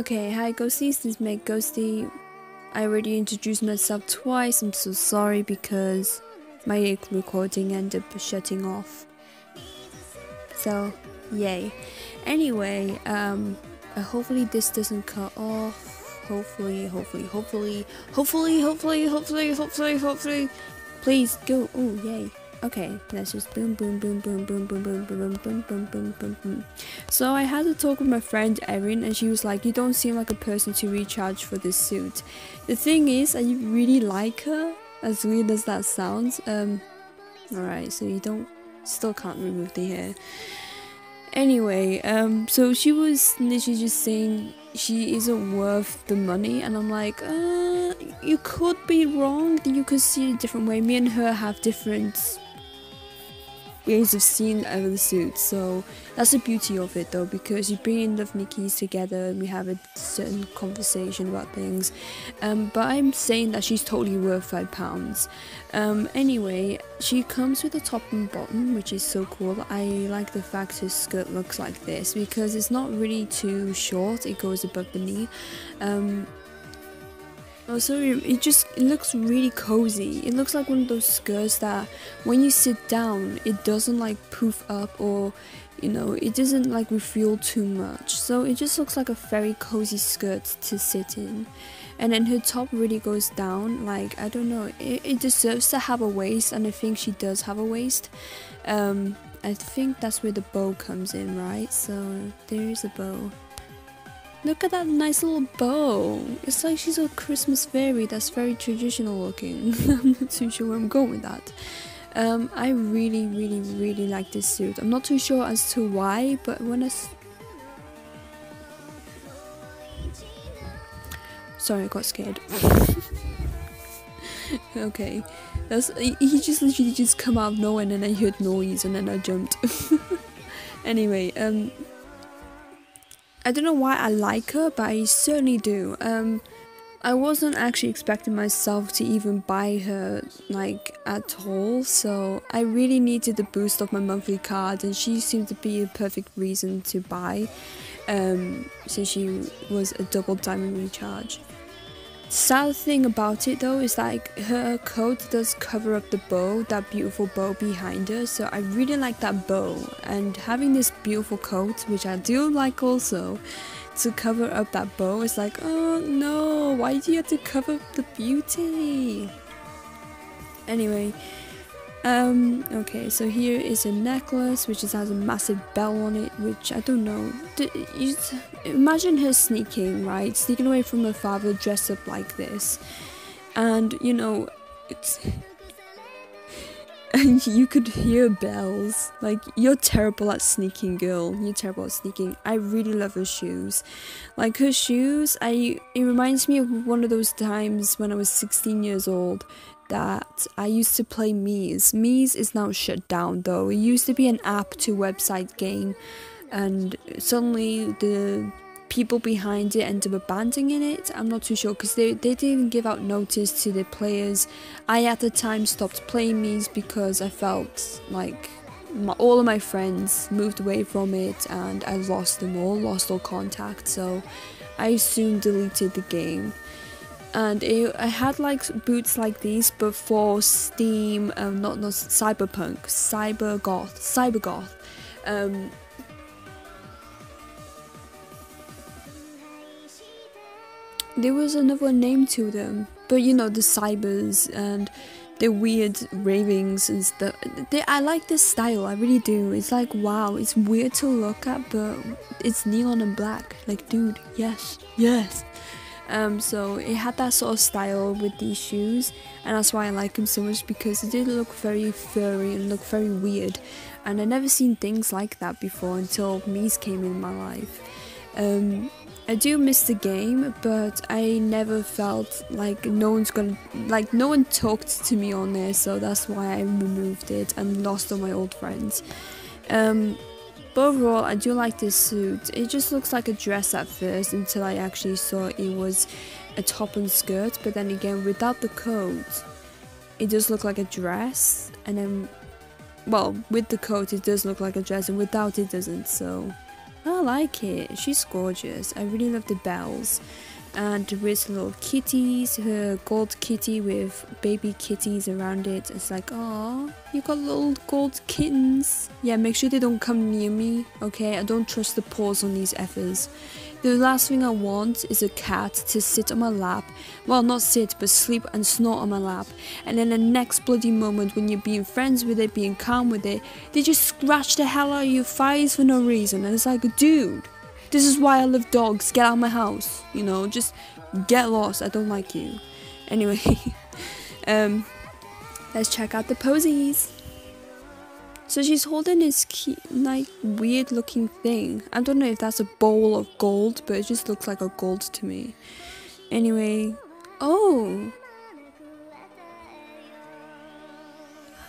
Okay, hi Ghosties, this is Meg Ghosty. I already introduced myself twice, I'm so sorry because my recording ended up shutting off. So, yay. Anyway, hopefully this doesn't cut off. Hopefully. Please go. Oh, yay. Okay, let's just boom. So I had to talk with my friend Erin, and she was like, you don't seem like a person to recharge for this suit. The thing is, I really like her, as weird as that sounds. Alright, so still can't remove the hair. Anyway, so she was literally just saying she isn't worth the money, and I'm like, you could be wrong, you could see it a different way. Me and her have different ways of seeing the suit, so that's the beauty of it though, because you bring in love Nikki's together and we have a certain conversation about things. But I'm saying that she's totally worth £5. Anyway, she comes with a top and bottom, which is so cool. I like the fact her skirt looks like this because it's not really too short, it goes above the knee. Also, it looks really cozy. It looks like one of those skirts that when you sit down, it doesn't like poof up, or it doesn't like refuel too much. So it just looks like a very cozy skirt to sit in. And then her top really goes down, like, I don't know, it deserves to have a waist, and I think she does have a waist. I think that's where the bow comes in, right? So there is a bow. Look at that nice little bow. It's like she's a Christmas fairy that's very traditional looking. I'm not too sure where I'm going with that. I really like this suit. I'm not too sure as to why, but when Sorry, I got scared. Okay. He just literally just come out of nowhere, and then I heard noise and then I jumped. Anyway, I don't know why I like her, but I certainly do. I wasn't actually expecting myself to even buy her, like, at all, so I really needed the boost of my monthly card, and she seemed to be a perfect reason to buy, since she was a double diamond recharge. Sad thing about it though is like her coat does cover up the bow, that beautiful bow behind her, so I really like that bow, and having this beautiful coat, which I do like also, to cover up that bow is like, oh no, why do you have to cover up the beauty? Anyway, okay, so here is a necklace which just has a massive bell on it, which I don't know. Imagine her sneaking, right? Sneaking away from her father dressed up like this. And, and you could hear bells. Like, you're terrible at sneaking, girl. You're terrible at sneaking. I really love her shoes. Like, her shoes, it reminds me of one of those times when I was 16 years old that I used to play Mies. Mies is now shut down though. It used to be an app to website game, and suddenly the people behind it ended up abandoning it. I'm not too sure because they didn't give out notice to the players. I at the time stopped playing Mies because I felt like all of my friends moved away from it, and I lost them all, lost all contact, so I soon deleted the game. And I had like boots like these, but for Steam, not Cyberpunk, Cybergoth. There was another name to them, but you know, the cybers and the weird ravings and stuff. I like this style, I really do. It's like, wow, it's weird to look at, but it's neon and black. Like, dude, yes, yes. So it had that sort of style with these shoes, and that's why I like them so much, because it did look very furry and look very weird, and I never seen things like that before until Mies came in my life. I do miss the game, but I never felt like no one talked to me on there, so that's why I removed it and lost all my old friends. But overall, I do like this suit. It just looks like a dress at first until I actually saw it was a top and skirt, but then again, without the coat, it does look like a dress, and then, well, with the coat it does look like a dress, and without it doesn't, so I like it. She's gorgeous. I really love the bells. And with little kitties, her gold kitty with baby kitties around it. It's like, oh, you got little gold kittens. Yeah, make sure they don't come near me, okay? I don't trust the paws on these effers. The last thing I want is a cat to sit on my lap. Well, not sit, but sleep and snort on my lap. And then the next bloody moment, when you're being friends with it, being calm with it, they just scratch the hell out of your thighs for no reason. And it's like, dude, this is why I love dogs. Get out of my house. You know, just get lost. I don't like you. Anyway, let's check out the posies. So she's holding this like weird looking thing. I don't know if that's a bowl of gold, but it just looks like a gold to me. Anyway, oh.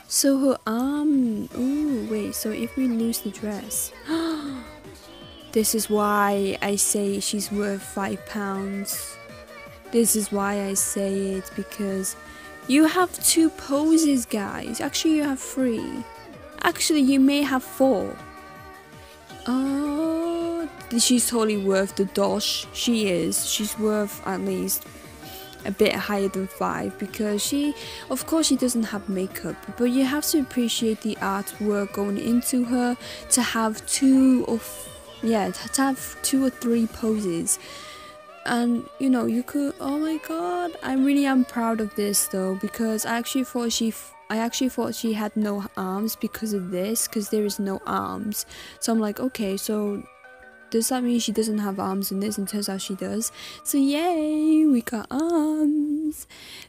So her arm, ooh, wait, so if we lose the dress. This is why I say she's worth £5. This is why I say it, because you have 2 poses, guys. Actually, you have 3. Actually, you may have 4. Oh, she's totally worth the dosh. She is. She's worth at least a bit higher than 5, because she, of course, she doesn't have makeup, but you have to appreciate the artwork going into her to have 2 or 3 poses. And you know, you could, oh my god, I really am proud of this though, because I actually thought she had no arms because of this, because there is no arms. So I'm like, okay, so does that mean she doesn't have arms in this? And turns out she does. So yay, we got arms.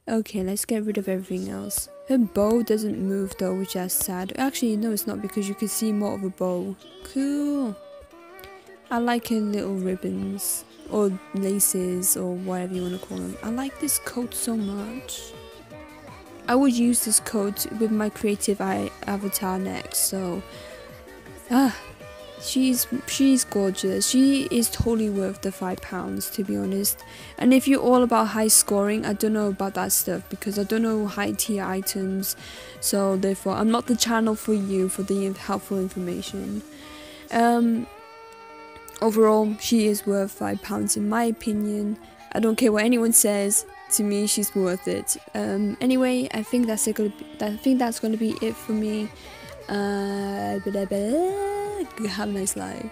Okay, let's get rid of everything else. Her bow doesn't move though, which is sad. Actually, no, it's not, because you can see more of a bow. Cool. I like her little ribbons, or laces, or whatever you want to call them. I like this coat so much. I would use this coat with my creative avatar next, so she's gorgeous. She is totally worth the £5, to be honest. And if you're all about high scoring, I don't know about that stuff, because I don't know high tier items, so therefore I'm not the channel for you for the helpful information. Overall, she is worth £5 in my opinion. I don't care what anyone says. To me, she's worth it. Anyway, I think that's gonna be it for me. Have a nice life.